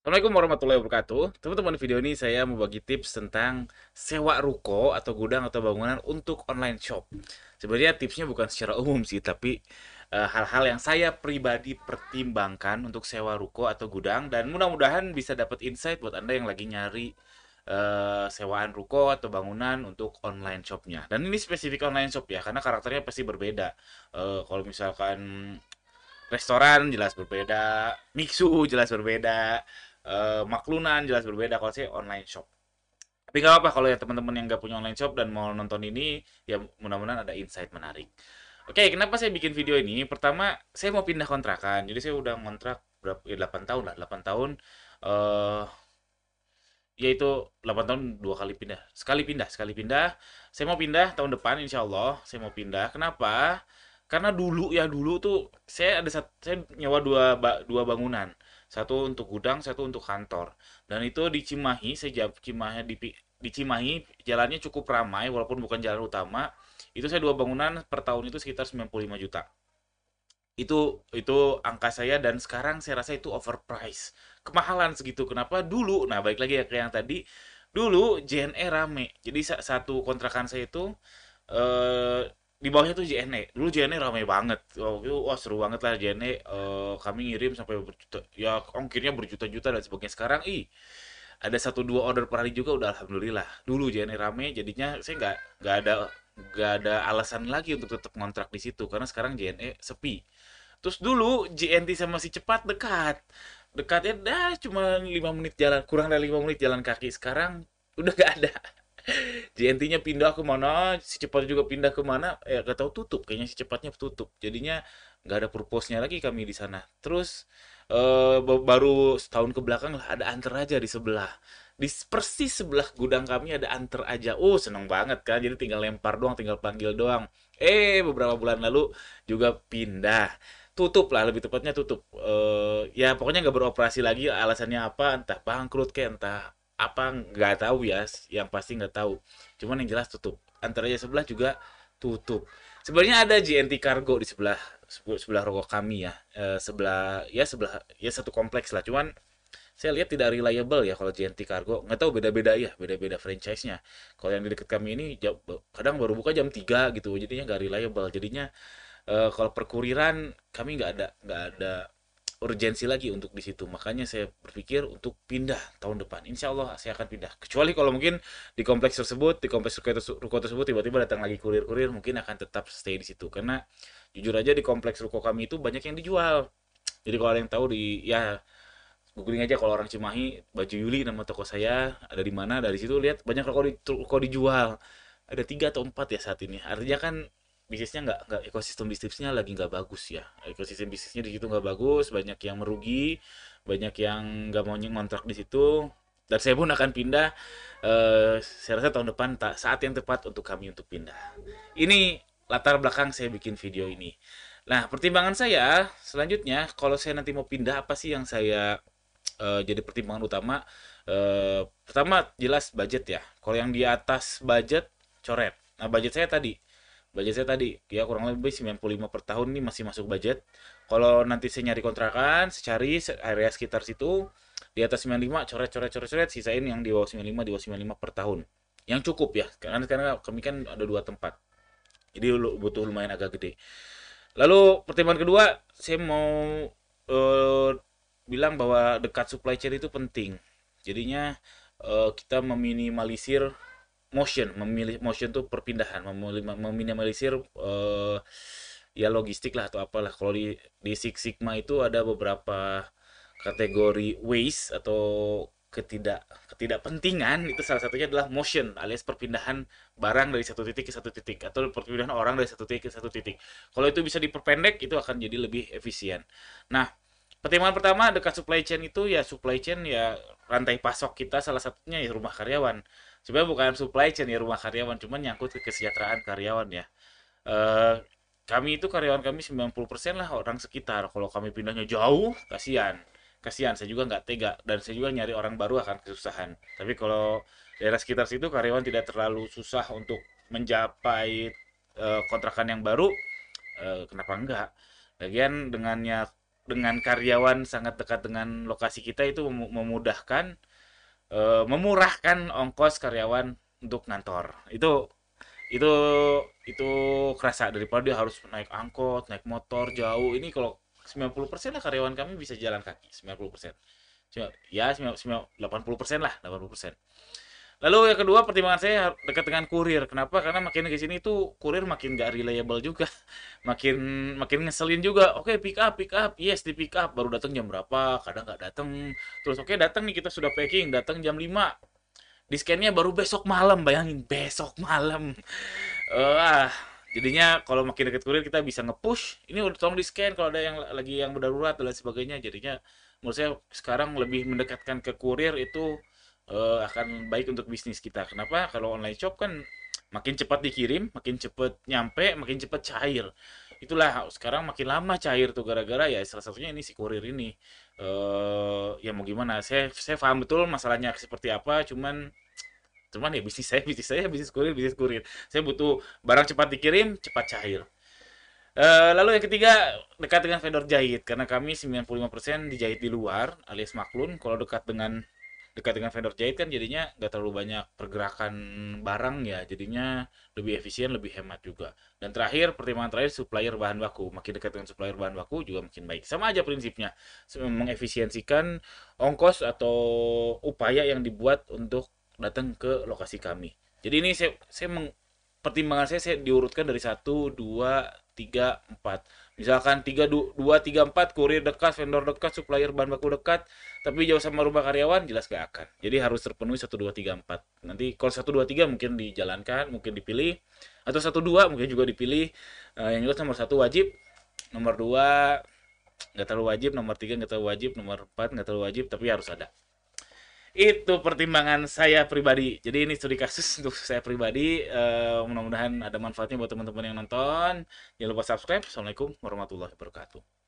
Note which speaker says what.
Speaker 1: Assalamualaikum warahmatullahi wabarakatuh. Teman-teman, video ini saya mau bagi tips tentang sewa ruko atau gudang atau bangunan untuk online shop. Sebenarnya tipsnya bukan secara umum sih, tapi hal-hal yang saya pribadi pertimbangkan untuk sewa ruko atau gudang, dan mudah-mudahan bisa dapat insight buat Anda yang lagi nyari sewaan ruko atau bangunan untuk online shopnya. Dan ini spesifik online shop ya, karena karakternya pasti berbeda. Kalau misalkan restoran jelas berbeda, mixu jelas berbeda, maklunan jelas berbeda kalau saya online shop. Tapi nggak apa kalau ya teman-teman yang nggak punya online shop dan mau nonton ini, ya mudah-mudahan ada insight menarik. Oke, kenapa saya bikin video ini? Pertama, saya mau pindah kontrakan. Jadi saya udah ngontrak berapa ya, 8 tahun lah, 8 tahun eh yaitu 8 tahun dua kali pindah. Sekali pindah. Saya mau pindah tahun depan insya Allah. Saya mau pindah. Kenapa? Karena dulu tuh saya nyewa dua bangunan. Satu untuk gudang, satu untuk kantor. Dan itu di Cimahi, di Cimahi jalannya cukup ramai walaupun bukan jalan utama. Itu saya dua bangunan per tahun itu sekitar 95 juta. Itu angka saya dan sekarang saya rasa itu overprice. Kemahalan segitu. Kenapa? Dulu, nah baik lagi ya ke yang tadi, dulu JNE rame. Jadi satu kontrakan saya itu eh di bawahnya tuh JNE. Dulu JNE rame banget. Wah, seru banget lah JNE. Kami ngirim sampai berjuta, ya ongkirnya berjuta-juta dan sebagainya. Sekarang ada satu dua order per hari juga udah alhamdulillah. Dulu JNE rame, jadinya saya nggak ada alasan lagi untuk tetap ngontrak di situ karena sekarang JNE sepi. Terus dulu JNT sama si Cepat dekat. Dekatnya dah cuma 5 menit jalan, kurang dari 5 menit jalan kaki. Sekarang udah gak ada. JNT-nya pindah ke mana, si Cepat juga pindah ke mana, ya gak tahu tutup. Kayaknya si Cepatnya tutup. Jadinya nggak ada purpose-nya lagi kami di sana. Terus baru setahun ke belakang lah ada Anter aja di sebelah. Di persis sebelah gudang kami ada Anter aja. Oh, seneng banget kan. Jadi tinggal lempar doang, tinggal panggil doang. Beberapa bulan lalu juga pindah, tutup lah, lebih tepatnya tutup. Ya pokoknya nggak beroperasi lagi, alasannya apa, entah bangkrut kayak entah apa, nggak tahu ya, yang pasti nggak tahu. Cuman yang jelas tutup. Antara aja sebelah juga tutup. Sebenarnya ada JNT Cargo di sebelah sebelah rokok kami ya. Sebelah ya satu kompleks lah. Cuman saya lihat tidak reliable ya kalau JNT Cargo. Nggak tahu, beda-beda ya, beda-beda franchise-nya. Kalau yang di dekat kami ini kadang baru buka jam 3 gitu, jadinya nggak reliable. Jadinya kalau perkuriran kami nggak ada urgensi lagi untuk di situ. Makanya saya berpikir untuk pindah tahun depan. Insya Allah saya akan pindah. Kecuali kalau mungkin di kompleks ruko tersebut tiba-tiba datang lagi kurir-kurir, mungkin akan tetap stay di situ. Karena jujur aja di kompleks ruko kami itu banyak yang dijual. Jadi kalau ada yang tahu googling aja kalau orang Cimahi, Baju Yuli nama toko saya, ada di mana, dari situ lihat banyak ruko dijual. Ada 3 atau 4 ya saat ini. Artinya kan bisnisnya nggak ekosistem bisnisnya lagi nggak bagus ya. Ekosistem bisnisnya di situ nggak bagus, banyak yang merugi, banyak yang nggak mau ngontrak di situ. Dan saya pun akan pindah. Saya rasa tahun depan saat yang tepat untuk kami untuk pindah. Ini latar belakang saya bikin video ini. Nah, pertimbangan saya selanjutnya, kalau saya nanti mau pindah, apa sih yang saya jadi pertimbangan utama? Pertama jelas budget ya. Kalau yang di atas budget coret. Nah, budget saya tadi ya kurang lebih 95 per tahun, ini masih masuk budget. Kalau nanti saya nyari kontrakan, saya cari area sekitar situ di atas 95, coret coret coret coret, sisain yang di bawah 95, di bawah 95 per tahun. Yang cukup ya, karena kami kan ada 2 tempat. Jadi butuh lumayan agak gede. Lalu pertimbangan kedua, saya mau eh, bilang bahwa dekat supply chain itu penting. Jadinya kita meminimalisir motion tuh perpindahan, meminimalisir ya logistik lah atau apalah. Kalau di Six Sigma itu ada beberapa kategori waste atau ketidakpentingan, itu salah satunya adalah motion alias perpindahan barang dari satu titik ke satu titik atau perpindahan orang dari satu titik ke satu titik. Kalau itu bisa diperpendek itu akan jadi lebih efisien. Nah, pertimbangan pertama dekat supply chain itu ya, supply chain ya rantai pasok kita salah satunya ya rumah karyawan. Sebenarnya bukan supply chain ya rumah karyawan, cuman nyangkut ke kesejahteraan karyawan ya. Eh Kami itu karyawan kami 90% lah orang sekitar. Kalau kami pindahnya jauh, kasihan. Kasihan, saya juga nggak tega dan saya juga nyari orang baru akan kesusahan. Tapi kalau daerah sekitar situ karyawan tidak terlalu susah untuk mencapai kontrakan yang baru, kenapa enggak? Lagian dengan karyawan sangat dekat dengan lokasi kita itu memudahkan, memurahkan ongkos karyawan untuk ngantor. Itu itu kerasa daripada dia harus naik angkot, naik motor jauh. Ini kalau 90% lah karyawan kami bisa jalan kaki, 90%. Ya, 80% lah, 80%. Lalu yang kedua pertimbangan saya dekat dengan kurir. Kenapa? Karena makin ke sini tuh kurir makin gak reliable juga. Makin makin ngeselin juga. Oke, pick up. Yes, di pick up. Baru datang jam berapa? Kadang nggak datang. Terus oke, datang nih kita sudah packing, datang jam 5. Di scan-nya baru besok malam. Bayangin, besok malam. Jadinya kalau makin deket kurir kita bisa nge-push. Ini udah tolong di scan kalau ada yang lagi yang berdarurat dan lain sebagainya. Jadinya menurut saya sekarang lebih mendekatkan ke kurir itu akan baik untuk bisnis kita. Kenapa? Kalau online shop kan makin cepat dikirim, makin cepat nyampe, makin cepat cair. Itulah sekarang makin lama cair tuh gara-gara ya salah satunya ini si kurir ini. Ya mau gimana? Saya paham betul masalahnya seperti apa, cuman cuman ya bisnis kurir, bisnis kurir. Saya butuh barang cepat dikirim, cepat cair. Lalu yang ketiga, dekat dengan vendor jahit karena kami 95% dijahit di luar alias maklun. Kalau dekat dengan vendor jahit kan jadinya nggak terlalu banyak pergerakan barang ya, jadinya lebih efisien, lebih hemat juga. Dan terakhir, pertimbangan terakhir supplier bahan baku. Makin dekat dengan supplier bahan baku juga makin baik. Sama aja prinsipnya, mengefisiensikan ongkos atau upaya yang dibuat untuk datang ke lokasi kami. Jadi ini pertimbangan saya diurutkan dari satu, 2, 3, 4. Misalkan 3, 2, 3, 4 kurir dekat, vendor dekat, supplier bahan baku dekat, tapi jauh sama rumah karyawan jelas gak akan. Jadi harus terpenuhi satu 2 3 4. Nanti kalau satu 2 3 mungkin dijalankan, mungkin dipilih, atau satu 2 mungkin juga dipilih. Yang jelas nomor satu wajib, nomor 2 nggak terlalu wajib, nomor 3 nggak terlalu wajib, nomor 4 nggak terlalu wajib, tapi harus ada. Itu pertimbangan saya pribadi. Jadi ini studi kasus untuk saya pribadi. Mudah-mudahan ada manfaatnya buat teman-teman yang nonton. Jangan lupa subscribe. Assalamualaikum warahmatullahi wabarakatuh.